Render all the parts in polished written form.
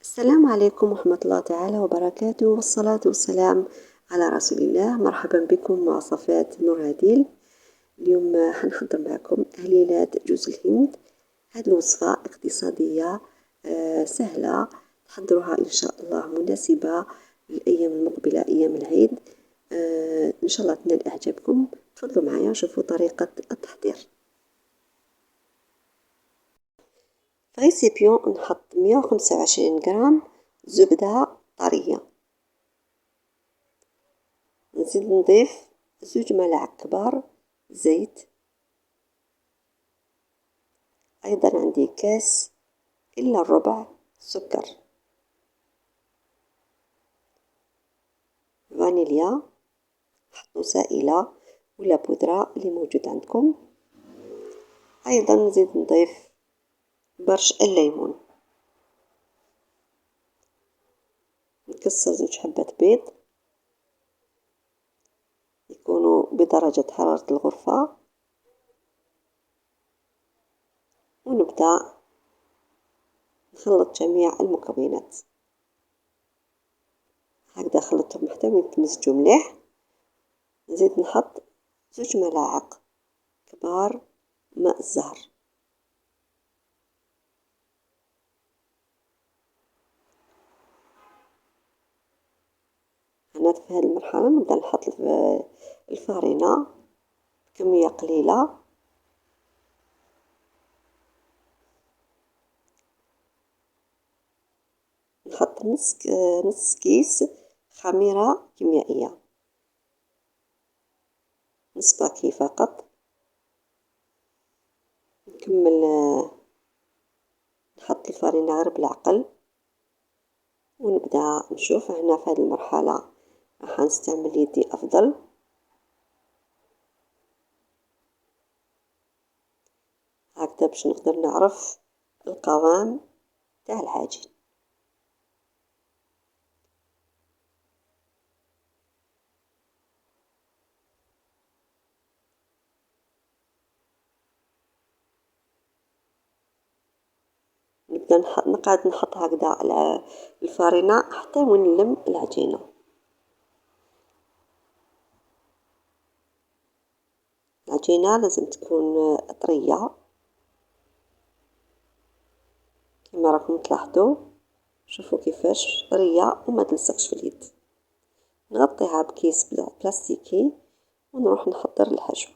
السلام عليكم ورحمة الله تعالى وبركاته، والصلاة والسلام على رسول الله. مرحبا بكم مع صفات نور هديل. اليوم حنحضر معكم هليلات جوز الهند. هذه الوصفة اقتصادية سهلة، تحضروها إن شاء الله، مناسبة للأيام المقبلة، أيام العيد. إن شاء الله تنال إعجابكم. تفضلوا معايا شوفوا طريقة التحضير. في ريسيبيون نحط 125 غرام زبدة طرية، نزيد نضيف 2 ملاعق كبار زيت، أيضا عندي كاس إلا الربع سكر، فانيليا حطوا سائلة ولا بودرة اللي موجود عندكم. أيضا نزيد نضيف برش الليمون، نكسر 2 حبات بيض يكونوا بدرجة حرارة الغرفة، ونبدأ نخلط جميع المكونات. هكذا خلطتهم حتى يتمزجوا مليح. نزيد نحط 2 ملاعق كبار ماء الزهر، أنا في هذه المرحلة نبدأ نحط الفارينة بكمية قليلة، نحط نص كيس خميرة كيميائية، نص باكي فقط. نكمل نحط الفارينة غير بالعقل، ونبدأ نشوف. هنا في هذه المرحلة راح نستعمل يدي أفضل. هكذا باش نقدر نعرف القوام تاع العجين. نبدأ نقعد نحط هكذا الفارينة حتى وين نلم العجينة. العجينة لازم تكون طرية كما راكم تلاحظوا. شوفوا كيفاش طرية وما تلصقش في اليد. نغطيها بكيس بلاستيكي ونروح نحضر الحشو.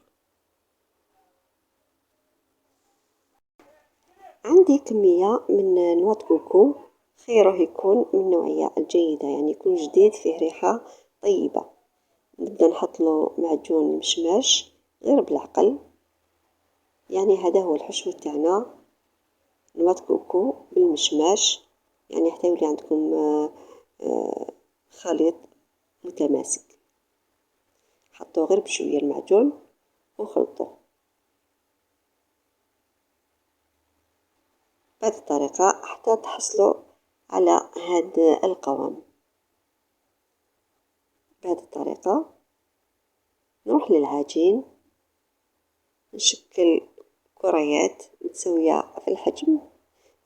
عندي كمية من نوى كوكو، خيره يكون من النوعية الجيدة، يعني يكون جديد فيه ريحة طيبة. نبدأ نحطله معجون مشماش غير بالعقل، يعني هذا هو الحشو تاعنا، نوى كوكو بالمشماش، يعني حتى يولي عندكم خليط متماسك. حطوه غير بشوية المعجون وخلطوه بهذه الطريقة حتى تحصلوا على هذا القوام. بهذه الطريقة نروح للعجين، نشكل كريات متساوية في الحجم،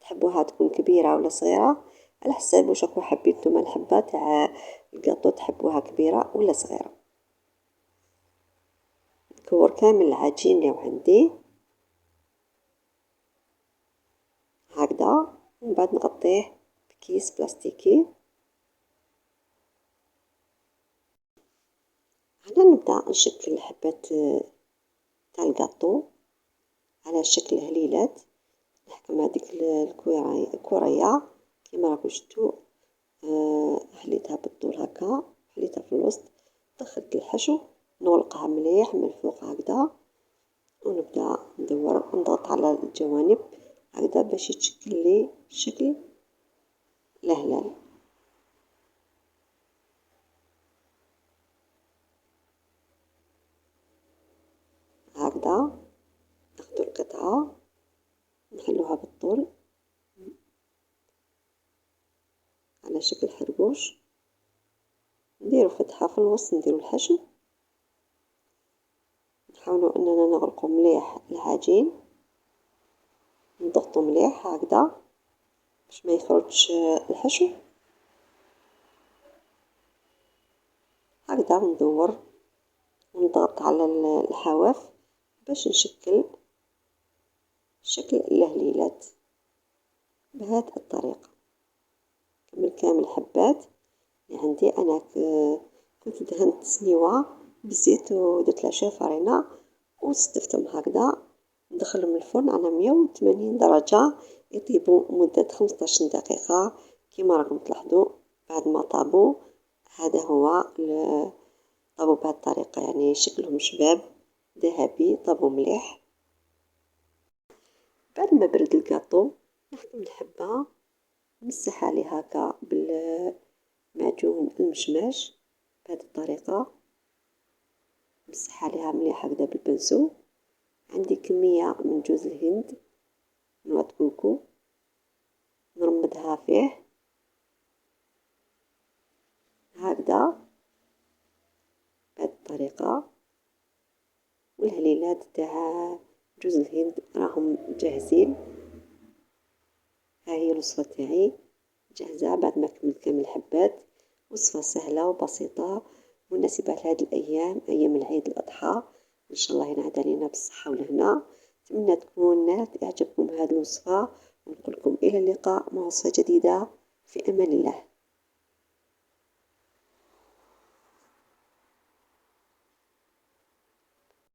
تحبوها تكون كبيرة ولا صغيرة على حساب واش راكم حابين نتوما الحبة تاع الكاطو، تحبوها كبيرة ولا صغيرة. نكور كامل العجين اللي عندي هكذا، ومن بعد نغطيه بكيس بلاستيكي. هنا نبدأ نشكل الحبات تاع الكاطو على شكل هليلات. نحكم هذيك الكرية كيما راكم شفتوا، حليتها بالطول هكا، حليتها في الوسط، دخلت الحشو، نغلقها مليح من الفوق هكذا، ونبدأ ندور ونضغط على الجوانب هكذا باش يتشكل لي شكل الهلال. هكذا ناخذ القطعة نحلوها بالطول على شكل خربوش، نديرو فتحة في الوسط، نديرو الحشو، نحاولوا اننا نغلقوا مليح العجين، نضغطوا مليح هكذا باش ما يخرجش الحشو. هكذا ندور ونضغط على الحواف باش نشكل شكل الهليلات بهذه الطريقة. كمل كامل الحبات اللي عندي أنا. كنت دهنت سنيوة بالزيت ودرت لها فرينة وستفتهم هكذا، ندخلهم الفرن على 180 درجة يطيبوا مدة 15 دقيقة. كما راكم تلاحظوا بعد ما طابوا، هذا هو طابوا بهذه الطريقة، يعني شكلهم شباب ذهبي، طابوا مليح. بعد ما برد الكاطو نحكم الحبة، نمسح عليه هكا بالمعجون المشماش بهذه الطريقة، نمسح عليها مليح هكذا بالبنسو. عندي كمية من جوز الهند، نوع كوكو، نرمدها فيه هكذا بهذه الطريقة. والهليلات تاع جوز الهند راهم جاهزين. ها هي الوصفة تاعي جاهزة بعد ما كملت كامل الحبات. وصفة سهلة وبسيطة مناسبة لهذه الأيام، أيام العيد الأضحى. إن شاء الله ينعاد علينا بالصحة والهنا. أتمنى تكون نالت إعجابكم هذه الوصفة، ونقول لكم إلى اللقاء مع وصفة جديدة، في أمان الله.